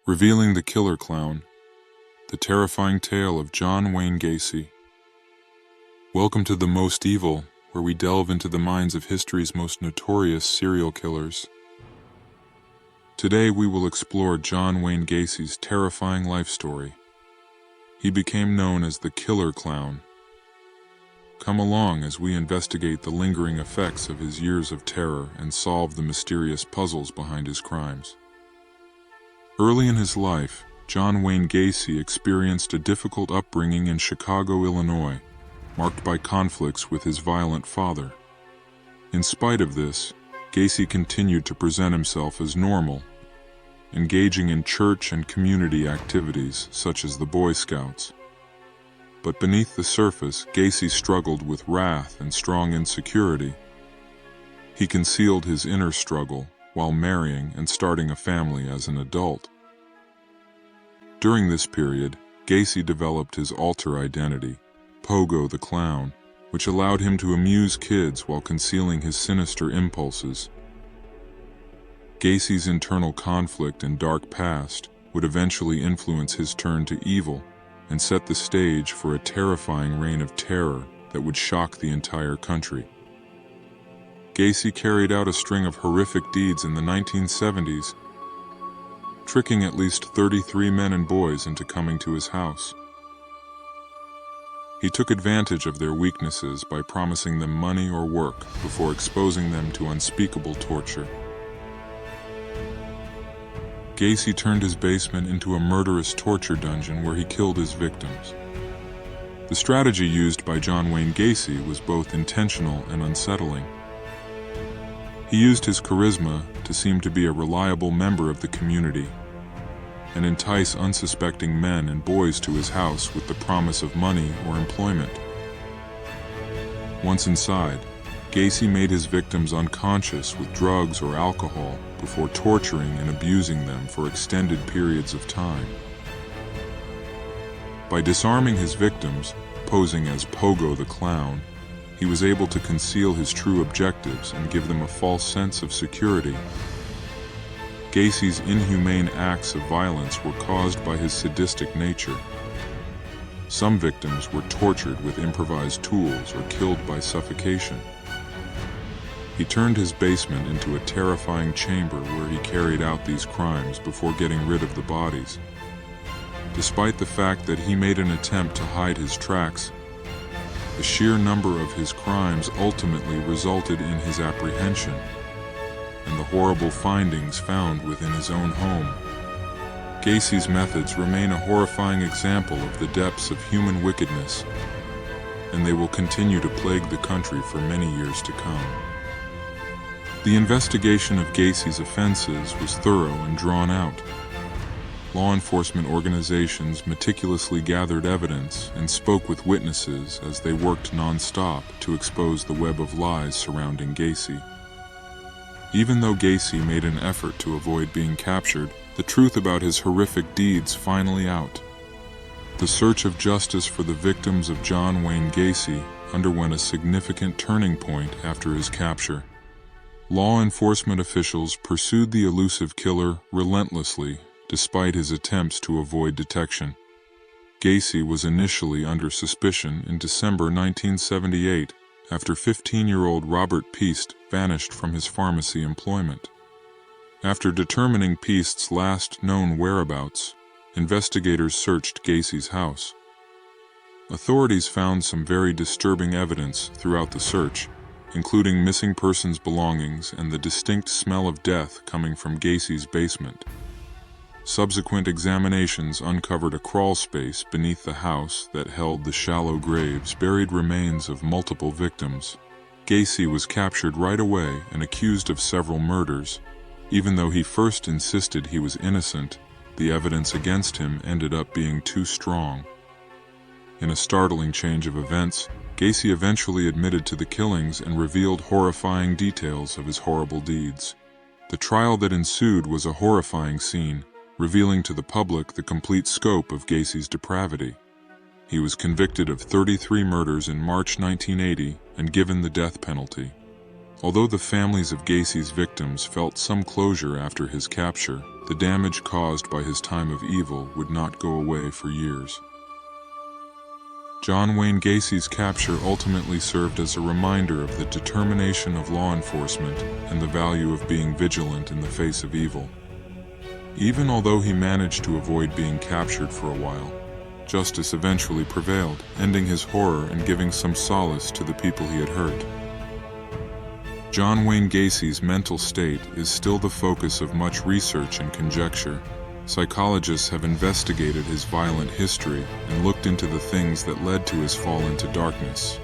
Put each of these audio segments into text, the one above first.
Revealing the Killer Clown, the terrifying tale of John Wayne Gacy. Welcome to The Most Evil, where we delve into the minds of history's most notorious serial killers. Today we will explore John Wayne Gacy's terrifying life story. He became known as the Killer Clown. Come along as we investigate the lingering effects of his years of terror and solve the mysterious puzzles behind his crimes. Early in his life, John Wayne Gacy experienced a difficult upbringing in Chicago, Illinois, marked by conflicts with his violent father. In spite of this, Gacy continued to present himself as normal, engaging in church and community activities such as the Boy Scouts. But beneath the surface, Gacy struggled with wrath and strong insecurity. He concealed his inner struggle while marrying and starting a family as an adult. During this period, Gacy developed his alter identity, Pogo the Clown, which allowed him to amuse kids while concealing his sinister impulses. Gacy's internal conflict and dark past would eventually influence his turn to evil and set the stage for a terrifying reign of terror that would shock the entire country. Gacy carried out a string of horrific deeds in the 1970s, tricking at least 33 men and boys into coming to his house. He took advantage of their weaknesses by promising them money or work before exposing them to unspeakable torture. Gacy turned his basement into a murderous torture dungeon where he killed his victims. The strategy used by John Wayne Gacy was both intentional and unsettling. He used his charisma to seem to be a reliable member of the community and entice unsuspecting men and boys to his house with the promise of money or employment. Once inside, Gacy made his victims unconscious with drugs or alcohol before torturing and abusing them for extended periods of time. By disarming his victims, posing as Pogo the Clown, he was able to conceal his true objectives and give them a false sense of security. Gacy's inhumane acts of violence were caused by his sadistic nature. Some victims were tortured with improvised tools or killed by suffocation. He turned his basement into a terrifying chamber where he carried out these crimes before getting rid of the bodies. Despite the fact that he made an attempt to hide his tracks, the sheer number of his crimes ultimately resulted in his apprehension and the horrible findings found within his own home. Gacy's methods remain a horrifying example of the depths of human wickedness, and they will continue to plague the country for many years to come. The investigation of Gacy's offenses was thorough and drawn out. Law enforcement organizations meticulously gathered evidence and spoke with witnesses as they worked non-stop to expose the web of lies surrounding Gacy. Even though Gacy made an effort to avoid being captured, the truth about his horrific deeds finally out. The search of justice for the victims of John Wayne Gacy underwent a significant turning point after his capture. Law enforcement officials pursued the elusive killer relentlessly, despite his attempts to avoid detection. Gacy was initially under suspicion in December 1978 after 15-year-old Robert Piest vanished from his pharmacy employment. After determining Piest's last known whereabouts, investigators searched Gacy's house. Authorities found some very disturbing evidence throughout the search, including missing persons' belongings and the distinct smell of death coming from Gacy's basement. Subsequent examinations uncovered a crawl space beneath the house that held the shallow graves buried remains of multiple victims. Gacy was captured right away and accused of several murders. Even though he first insisted he was innocent, the evidence against him ended up being too strong. In a startling change of events, Gacy eventually admitted to the killings and revealed horrifying details of his horrible deeds. The trial that ensued was a horrifying scene, revealing to the public the complete scope of Gacy's depravity. He was convicted of 33 murders in March 1980 and given the death penalty. Although the families of Gacy's victims felt some closure after his capture, the damage caused by his time of evil would not go away for years. John Wayne Gacy's capture ultimately served as a reminder of the determination of law enforcement and the value of being vigilant in the face of evil. Even although he managed to avoid being captured for a while, justice eventually prevailed, ending his horror and giving some solace to the people he had hurt. John Wayne Gacy's mental state is still the focus of much research and conjecture. Psychologists have investigated his violent history and looked into the things that led to his fall into darkness.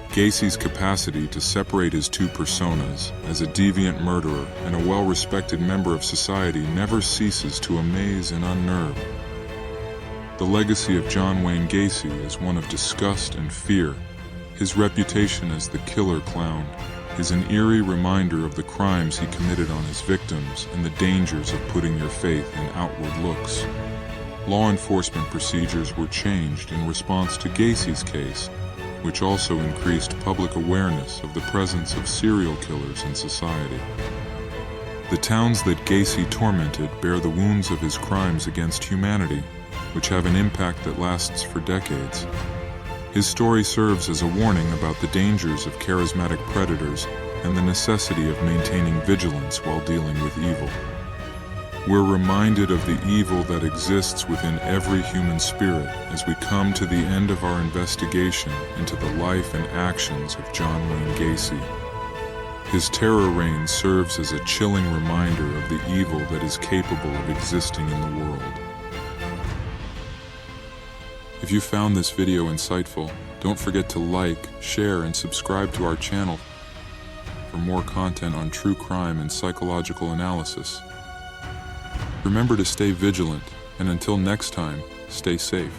Gacy's capacity to separate his two personas, as a deviant murderer and a well-respected member of society, never ceases to amaze and unnerve. The legacy of John Wayne Gacy is one of disgust and fear. His reputation as the killer clown is an eerie reminder of the crimes he committed on his victims and the dangers of putting your faith in outward looks. Law enforcement procedures were changed in response to Gacy's case, which also increased public awareness of the presence of serial killers in society. The towns that Gacy tormented bear the wounds of his crimes against humanity, which have an impact that lasts for decades. His story serves as a warning about the dangers of charismatic predators and the necessity of maintaining vigilance while dealing with evil. We're reminded of the evil that exists within every human spirit as we come to the end of our investigation into the life and actions of John Wayne Gacy. His terror reign serves as a chilling reminder of the evil that is capable of existing in the world. If you found this video insightful, don't forget to like, share, and subscribe to our channel for more content on true crime and psychological analysis. Remember to stay vigilant, and until next time, stay safe.